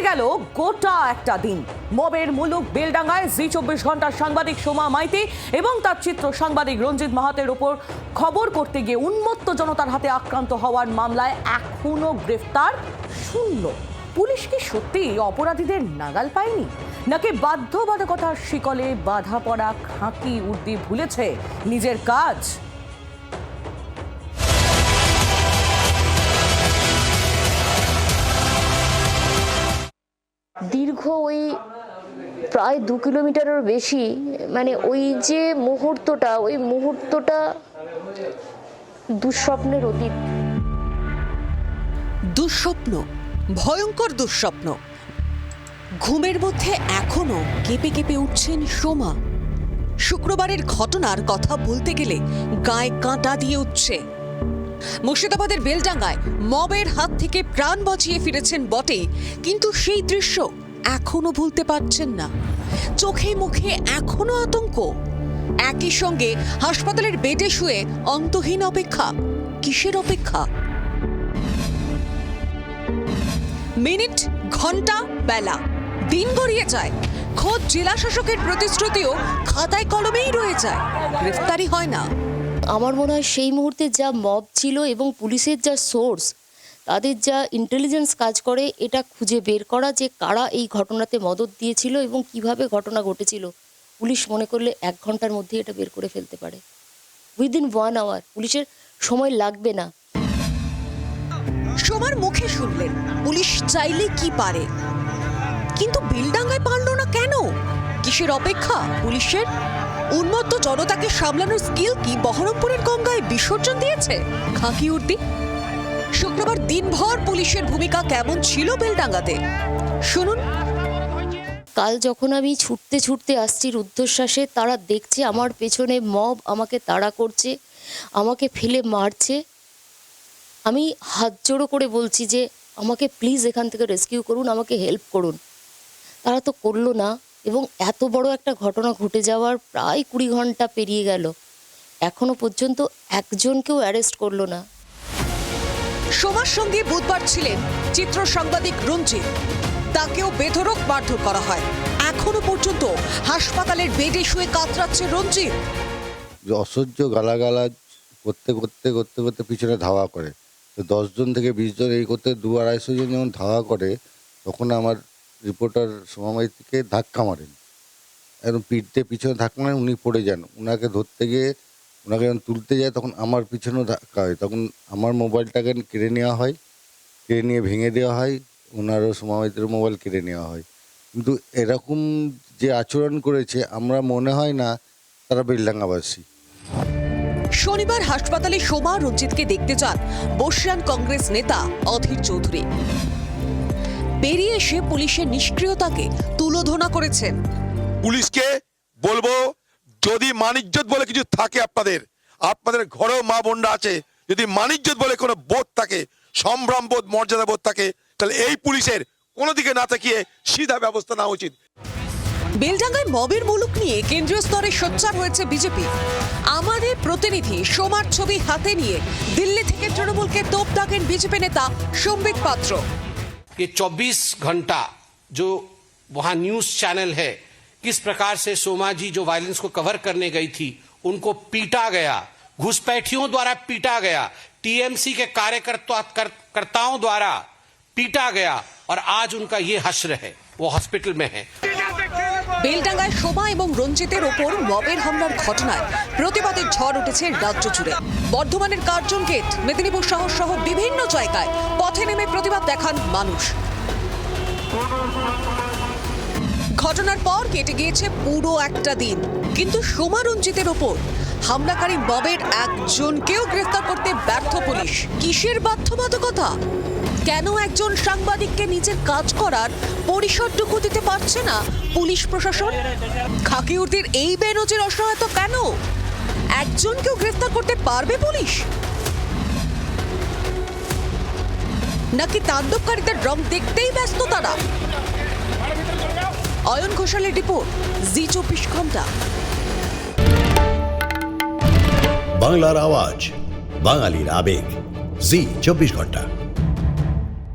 গেল গোটা একটা দিন। মবের মুলুক বেলডাঙ্গায় জি24 ঘন্টার সাংবাদিক সোমা মাইতি এবং তার চিত্র সাংবাদিক রঞ্জিত মাহাতের উপর খবর করতে গিয়ে উন্মত্ত জনতার হাতে আক্রান্ত হওয়ার মামলায় এখনো গ্রেফতার শূন্য। পুলিশ কি সত্যি অপরাধীদের নাগাল পায়নি, নাকি বাধ্যবাধকতার শিকলে বাধা পড়া খাঁকি উর্দি ভুলেছে নিজের কাজ? দীর্ঘ ওই প্রায় 2 কিলোমিটারের বেশি, মানে ওই যে মুহূর্তটা দুঃস্বপ্নের অতীত। দুঃস্বপ্ন, ভয়ঙ্কর দুঃস্বপ্ন। ঘুমের মধ্যে এখনো কেঁপে কেঁপে উঠছেন সোমা। শুক্রবারের ঘটনার কথা বলতে গেলে গায়ে কাঁটা দিয়ে উঠছে। মুর্শিদাবাদের বেলডাঙ্গায় মবের হাত থেকে প্রাণ বাঁচিয়ে ফিরেছেন বটে, কিন্তু সেই দৃশ্য এখনো ভুলতে পারছেন না। চোখে মুখে এখনো আতঙ্ক। একই সঙ্গে হাসপাতালের বেডে শুয়ে অন্তহীন অপেক্ষা। কিসের অপেক্ষা? মিনিট, ঘন্টা, বেলা, দিন গড়িয়ে যায়। খোদ জেলা শাসকের প্রতিশ্রুতিও খাতায় কলমেই রয়ে যায়, গ্রেফতারি হয় না। আমার মনে হয় সেই মুহূর্তে যা মব ছিল এবং পুলিশের যা সোর্স, তাদের যা ইন্টেলিজেন্স কাজ করে এটা খুঁজে বের করা যে কারা এই ঘটনাতে মদত দিয়েছিল এবং কিভাবে ঘটনা ঘটেছিল, পুলিশ মনে করলে 1 ঘন্টার মধ্যে এটা বের করে ফেলতে পারে। উইদিন 1 আওয়ার, পুলিশের সময় লাগবে না। সোমার মুখে শুনলেন পুলিশ চাইলে কি পারে, কিন্তু বেলডাঙ্গায় পারল না কেন? কিসের অপেক্ষা পুলিশের? উন্মত্ত জনতাকে সামলানোর স্কিল কি বহরমপুরের গঙ্গায় বিসর্জন দিয়েছে খাকি উর্দি? শুক্রবার দিনভর পুলিশের ভূমিকা কেমন ছিল বেলডাঙ্গাতে শুনুন। কাল যখন আমি ছুটতে ছুটতে আসছি রুদ্ধশ্বাসে, তারা দেখছে আমার পেছনে মব আমাকে তাড়া করছে, আমাকে ফেলে মারছে। আমি হাত জোড়ো করে বলছি যে আমাকে প্লিজ এখান থেকে রেস্কিউ করুন, আমাকে হেল্প করুন। তারা তো করলো না, এবং এত বড় একটা ঘটনা ঘটে যাওয়ার প্রায় 20 ঘন্টা পেরিয়ে গেল, এখনো পর্যন্ত একজনকেও অ্যারেস্ট করলো না। সোমার সঙ্গে বুধবার ছিলেন চিত্র সাংবাদিক রঞ্জিত। তাকেও বেধড়ক মারধর করা হয়। এখনো পর্যন্ত হাসপাতালের বেডে শুয়ে কাতরাচ্ছে রঞ্জিত। অসহ্য গালাগালাজ করতে করতে করতে করতে পিছনে ধাওয়া করে। তো 10 জন থেকে 20 জন এই করতে 200-250 জন যখন ধাওয়া করে, তখন আমার রিপোর্টার সোমা মাইতিকে ধাক্কা মারেন। একদম পিঠতে পিছনে ধাক্কা মারেন, উনি পড়ে যান। ওনাকে ধরতে গিয়ে ওনাকে যখন তুলতে যায় তখন আমার পিছনেও ধাক্কা হয়। তখন আমার মোবাইলটাকে কেড়ে নেওয়া হয়, কেড়ে নিয়ে ভেঙে দেওয়া হয়। ওনারও সোমা মাইতির মোবাইল কেড়ে নেওয়া হয়। কিন্তু এরকম যে আচরণ করেছে, আমরা মনে হয় না তারা বেলডাঙ্গাবাসী। শনিবার হাসপাতালে সোমা রঞ্জিতকে দেখতে যান বর্ষিয়ান কংগ্রেস নেতা অধীর চৌধুরী। বেরিয়ে এসে পুলিশের নিষ্ক্রিয়তাকে তুলোধনা করেছেন। পুলিশকে বলবো, যদি মানিজ্জত বলে কিছু থাকে, আপনাদের ঘরেও মা বোনরা আছে, যদি মানিজ্জত বলে কোনো বোধ থাকে, সম্ভ্রম বোধ, মর্যাদা বোধ থাকে, তাহলে এই পুলিশের কোনো দিকে না তাকিয়ে সিধা ব্যবস্থা নেওয়া উচিত। বেলডাঙ্গায় মবের মুলুক নিয়ে কেন্দ্রীয় স্তরে সোচ্চার হয়েছে বিজেপি। আমাদের প্রতিনিধি সোমার ছবি হাতে নিয়ে দিল্লি থেকে তৃণমূলকে তোপ দাগেন বিজেপি নেতা সম্বিত পাত্র। ये 24 घंटा जो वहां न्यूज चैनल है, किस प्रकार से सोमा जी जो वायलेंस को कवर करने गई थी उनको पीटा गया, घुसपैठियों द्वारा पीटा गया, टीएमसी के कार्यकर्ताओं द्वारा पीटा गया, और आज उनका ये हश्र है, वो हॉस्पिटल में है। বেলডাঙ্গায় সোমা এবং রঞ্জিতের ওপর মবের হামলার ঘটনায় প্রতিবাদের ঝড় উঠেছে রাজ্য জুড়ে। বর্ধমানের কার্জন গেট, মেদিনীপুর শহর সহ বিভিন্ন জায়গায় পথে নেমে প্রতিবাদ দেখান মানুষ। ঘটনার পর কেটে গিয়েছে পুরো একটা দিন, কিন্তু সোমা রঞ্জিতের ওপর হামলাকারী মবের একজনকেও গ্রেফতার করতে ব্যর্থ পুলিশ। কিসের বাধ্যবাধকতা? কেন একজন সাংবাদিককে নিজের কাজ করার পরিসরটুকু দিতে পারছে না পুলিশ প্রশাসন? খাকি উর্দির এই বেনজির অসহায়তা কেন? একজনকেও গ্রেফতার করতে পারবে পুলিশ? নাকি তাণ্ডবকারীদের রং দেখতেই ব্যস্ত তারা? অয়ন ঘোষালের রিপোর্ট, জি24 ঘন্টা। বাংলার আওয়াজ, বাঙালির আবেগ, জি24 ঘন্টা।